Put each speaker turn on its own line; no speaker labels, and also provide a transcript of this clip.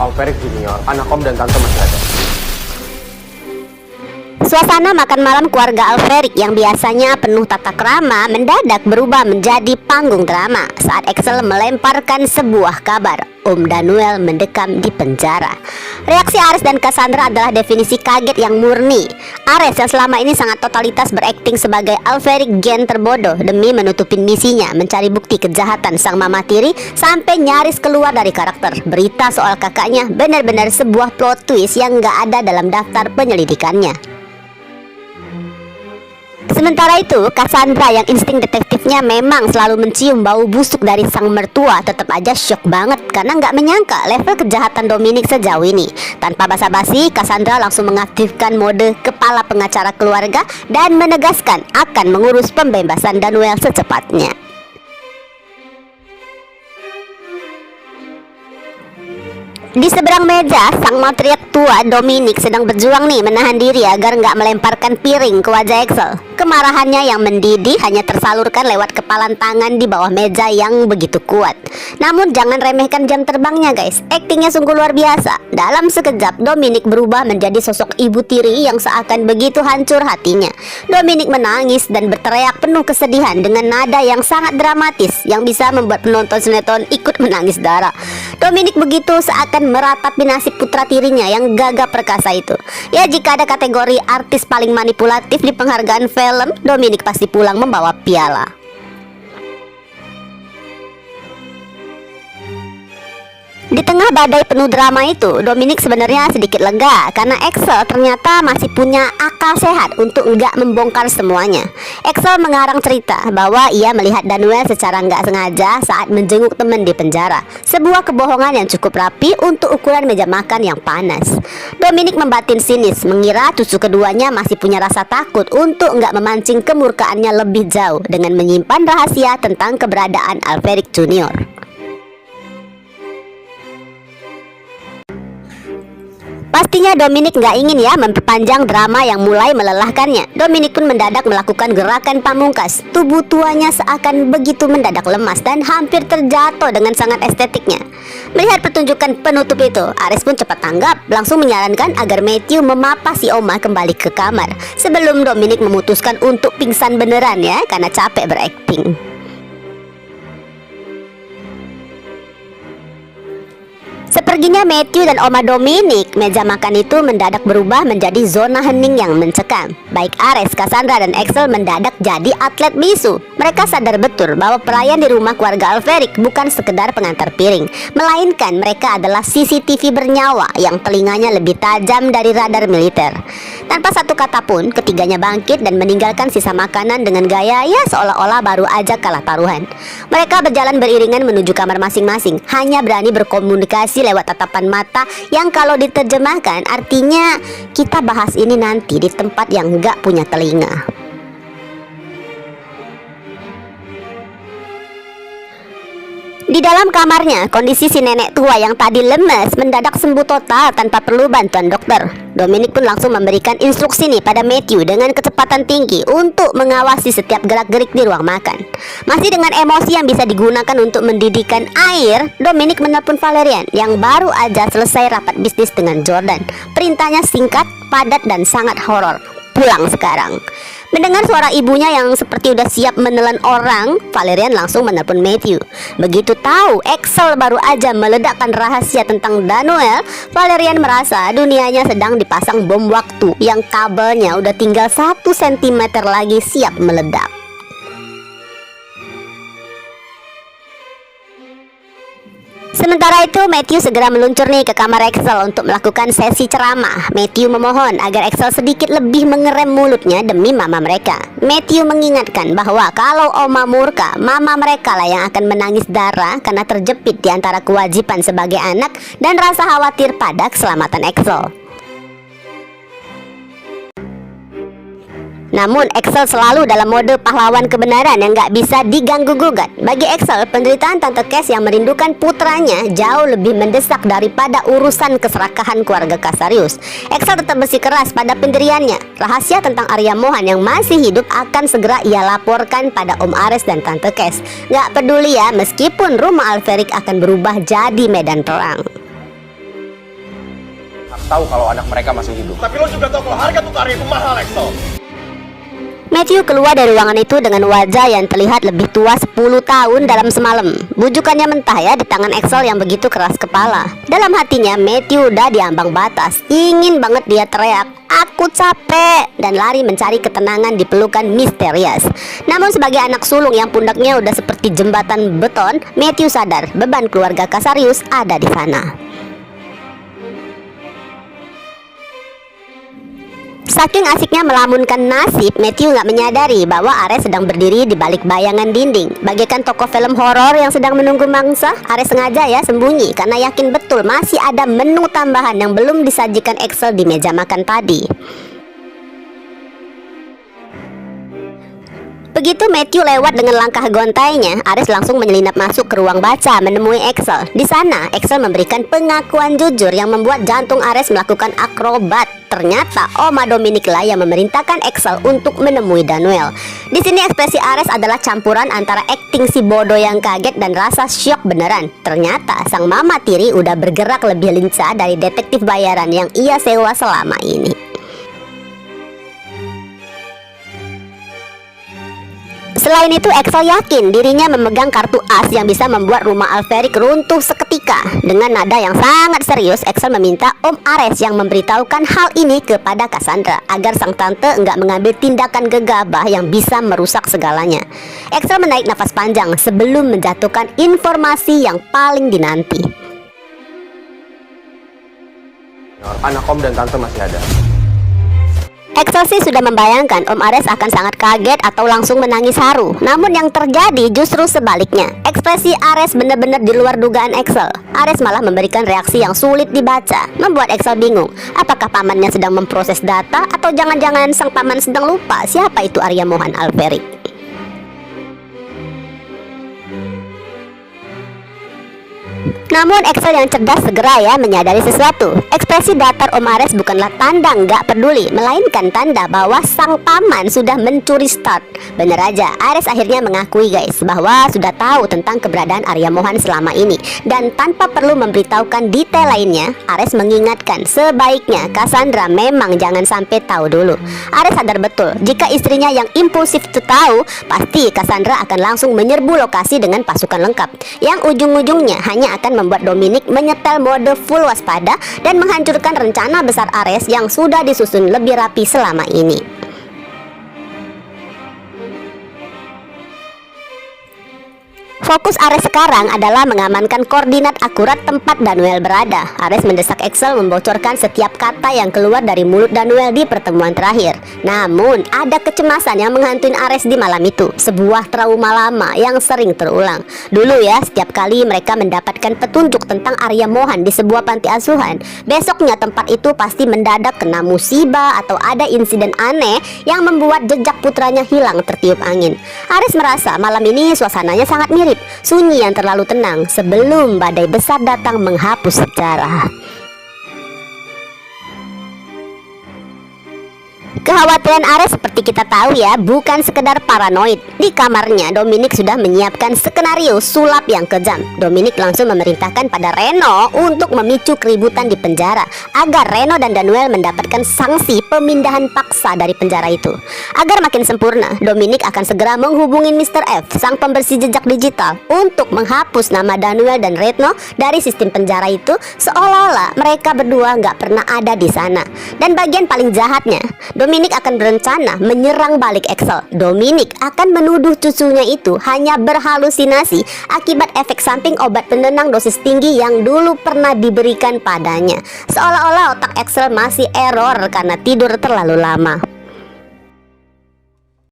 Alferik Junior, anak om dan tante masih ada.
Suasana makan malam keluarga Alferik yang biasanya penuh tata krama mendadak berubah menjadi panggung drama saat Axel melemparkan sebuah kabar. Om Daniel mendekam di penjara. Reaksi Ares dan Cassandra adalah definisi kaget yang murni. Ares yang selama ini sangat totalitas berakting sebagai Alferik gen terbodoh demi menutupin misinya mencari bukti kejahatan sang mama tiri sampai nyaris keluar dari karakter. Berita soal kakaknya benar-benar sebuah plot twist yang gak ada dalam daftar penyelidikannya. Sementara itu, Cassandra yang insting detektifnya memang selalu mencium bau busuk dari sang mertua tetap aja shock banget karena nggak menyangka level kejahatan Dominic sejauh ini. Tanpa basa-basi, Cassandra langsung mengaktifkan mode kepala pengacara keluarga dan menegaskan akan mengurus pembebasan Daniel secepatnya. Di seberang meja, sang matriark tua Dominic sedang berjuang nih menahan diri agar nggak melemparkan piring ke wajah Axel. Kemarahannya yang mendidih hanya tersalurkan lewat kepalan tangan di bawah meja yang begitu kuat. Namun jangan remehkan jam terbangnya guys, aktingnya sungguh luar biasa. Dalam sekejap, Dominic berubah menjadi sosok ibu tiri yang seakan begitu hancur hatinya. Dominic menangis dan berteriak penuh kesedihan dengan nada yang sangat dramatis yang bisa membuat penonton sinetron ikut menangis darah. Dominic begitu seakan meratapi nasib putra tirinya yang gagah perkasa itu. Ya, jika ada kategori artis paling manipulatif di penghargaan film, Dominic pasti pulang membawa piala. Di tengah badai penuh drama itu, Dominic sebenarnya sedikit lega karena Axel ternyata masih punya akal sehat untuk nggak membongkar semuanya. Axel mengarang cerita bahwa ia melihat Daniel secara nggak sengaja saat menjenguk teman di penjara. Sebuah kebohongan yang cukup rapi untuk ukuran meja makan yang panas. Dominic membatin sinis, mengira cucu keduanya masih punya rasa takut untuk nggak memancing kemurkaannya lebih jauh dengan menyimpan rahasia tentang keberadaan Alferik Junior. Pastinya Dominic nggak ingin ya memperpanjang drama yang mulai melelahkannya. Dominic pun mendadak melakukan gerakan pamungkas. Tubuh tuanya seakan begitu mendadak lemas dan hampir terjatuh dengan sangat estetiknya. Melihat pertunjukan penutup itu, Ares pun cepat tanggap, langsung menyarankan agar Matthew memapa si Oma kembali ke kamar. Sebelum Dominic memutuskan untuk pingsan beneran ya, karena capek berakting. Seperginya Matthew dan Oma Dominic, meja makan itu mendadak berubah menjadi zona hening yang mencekam. Baik Ares, Cassandra, dan Axel mendadak jadi atlet bisu. Mereka sadar betul bahwa pelayan di rumah keluarga Alferik bukan sekedar pengantar piring, melainkan mereka adalah CCTV bernyawa yang telinganya lebih tajam dari radar militer. Tanpa satu kata pun, ketiganya bangkit dan meninggalkan sisa makanan dengan gaya ya seolah-olah baru aja kalah taruhan. Mereka berjalan beriringan menuju kamar masing-masing, hanya berani berkomunikasi lewat tatapan mata yang kalau diterjemahkan artinya kita bahas ini nanti di tempat yang nggak punya telinga. Di dalam kamarnya, kondisi si nenek tua yang tadi lemes mendadak sembuh total tanpa perlu bantuan dokter. Dominic pun langsung memberikan instruksi nih pada Matthew dengan kecepatan tinggi untuk mengawasi setiap gerak-gerik di ruang makan. Masih dengan emosi yang bisa digunakan untuk mendidihkan air, Dominic menelpon Valerian yang baru aja selesai rapat bisnis dengan Jordan. Perintahnya singkat, padat, dan sangat horor. Pulang sekarang. Mendengar suara ibunya yang seperti udah siap menelan orang, Valerian langsung menelpon Matthew. Begitu tahu Axel baru aja meledakkan rahasia tentang Daniel, Valerian merasa dunianya sedang dipasang bom waktu yang kabelnya udah tinggal 1 cm lagi siap meledak. Sementara itu, Matthew segera meluncur nih ke kamar Axel untuk melakukan sesi ceramah. Matthew memohon agar Axel sedikit lebih mengerem mulutnya demi mama mereka. Matthew mengingatkan bahwa kalau Oma murka, mama mereka lah yang akan menangis darah karena terjepit di antara kewajiban sebagai anak dan rasa khawatir pada keselamatan Axel. Namun Axel selalu dalam mode pahlawan kebenaran yang gak bisa diganggu-gugat. Bagi Axel, penderitaan Tante Cass yang merindukan putranya jauh lebih mendesak daripada urusan keserakahan keluarga Cassarius. Axel tetap bersikeras pada pendiriannya. Rahasia tentang Arya Mohan yang masih hidup akan segera ia laporkan pada Om Ares dan Tante Cass. Gak peduli ya, meskipun rumah Alferik akan berubah jadi medan perang.
tahu kalau anak mereka masih hidup.
Tapi lo juga tahu kalau harga tukar itu mahal, Axel.
Matthew keluar dari ruangan itu dengan wajah yang terlihat lebih tua 10 tahun dalam semalam. Bujukannya mentah ya di tangan Axel yang begitu keras kepala. Dalam hatinya Matthew udah di ambang batas. Ingin banget dia teriak, "Aku capek!" dan lari mencari ketenangan di pelukan misterius. Namun sebagai anak sulung yang pundaknya udah seperti jembatan beton, Matthew sadar beban keluarga Casarius ada di sana. Saking asiknya melamunkan nasib, Matthew nggak menyadari bahwa Ares sedang berdiri di balik bayangan dinding. Bagaikan tokoh film horor yang sedang menunggu mangsa, Ares sengaja ya sembunyi karena yakin betul masih ada menu tambahan yang belum disajikan Axel di meja makan tadi. Begitu Matthew lewat dengan langkah gontainya, Ares langsung menyelinap masuk ke ruang baca menemui Axel. Di sana, Axel memberikan pengakuan jujur yang membuat jantung Ares melakukan akrobat. Ternyata Oma Dominic lah yang memerintahkan Axel untuk menemui Daniel. Di sini ekspresi Ares adalah campuran antara akting si bodoh yang kaget dan rasa syok beneran. Ternyata sang mama tiri udah bergerak lebih lincah dari detektif bayaran yang ia sewa selama ini. Selain itu, Axel yakin dirinya memegang kartu as yang bisa membuat rumah Alferic runtuh seketika. Dengan nada yang sangat serius, Axel meminta Om Ares yang memberitahukan hal ini kepada Cassandra agar sang tante enggak mengambil tindakan gegabah yang bisa merusak segalanya. Axel menarik nafas panjang sebelum menjatuhkan informasi yang paling dinanti.
Anak Om dan Tante masih ada.
Axel sih sudah membayangkan Om Ares akan sangat kaget atau langsung menangis haru. Namun yang terjadi justru sebaliknya. Ekspresi Ares benar-benar di luar dugaan Axel. Ares malah memberikan reaksi yang sulit dibaca, membuat Axel bingung. Apakah pamannya sedang memproses data atau jangan-jangan sang paman sedang lupa siapa itu Arya Mohan Alferic. Namun Axel yang cerdas segera ya menyadari sesuatu. Ekspresi datar Om Ares bukanlah tanda nggak peduli, melainkan tanda bahwa sang paman sudah mencuri start. Bener aja, Ares akhirnya mengakui guys bahwa sudah tahu tentang keberadaan Arya Mohan selama ini. Dan tanpa perlu memberitahukan detail lainnya, Ares mengingatkan sebaiknya Cassandra memang jangan sampai tahu dulu. Ares sadar betul jika istrinya yang impulsif itu tahu, pasti Cassandra akan langsung menyerbu lokasi dengan pasukan lengkap, yang ujung-ujungnya hanya akan membuat Dominic menyetel mode full waspada dan menghancurkan rencana besar Ares yang sudah disusun lebih rapi selama ini. Fokus Ares sekarang adalah mengamankan koordinat akurat tempat Daniel berada. Ares mendesak Axel membocorkan setiap kata yang keluar dari mulut Daniel di pertemuan terakhir. Namun, ada kecemasan yang menghantui Ares di malam itu. Sebuah trauma lama yang sering terulang. Dulu ya, setiap kali mereka mendapatkan petunjuk tentang Arya Mohan di sebuah panti asuhan, besoknya tempat itu pasti mendadak kena musibah atau ada insiden aneh yang membuat jejak putranya hilang tertiup angin. Ares merasa malam ini suasananya sangat mirip. Sunyi yang terlalu tenang sebelum badai besar datang menghapus sejarah. Kekhawatiran Ares seperti kita tahu ya bukan sekedar paranoid. Di kamarnya Dominic sudah menyiapkan skenario sulap yang kejam. Dominic langsung memerintahkan pada Reno untuk memicu keributan di penjara agar Reno dan Daniel mendapatkan sanksi pemindahan paksa dari penjara itu. Agar makin sempurna, Dominic akan segera menghubungi Mr. F, sang pembersih jejak digital, untuk menghapus nama Daniel dan Reno dari sistem penjara itu, seolah-olah mereka berdua nggak pernah ada di sana. Dan bagian paling jahatnya, Dominic akan berencana menyerang balik Axel. Dominic akan menuduh cucunya itu hanya berhalusinasi akibat efek samping obat penenang dosis tinggi yang dulu pernah diberikan padanya. Seolah-olah otak Axel masih error karena tidur terlalu lama.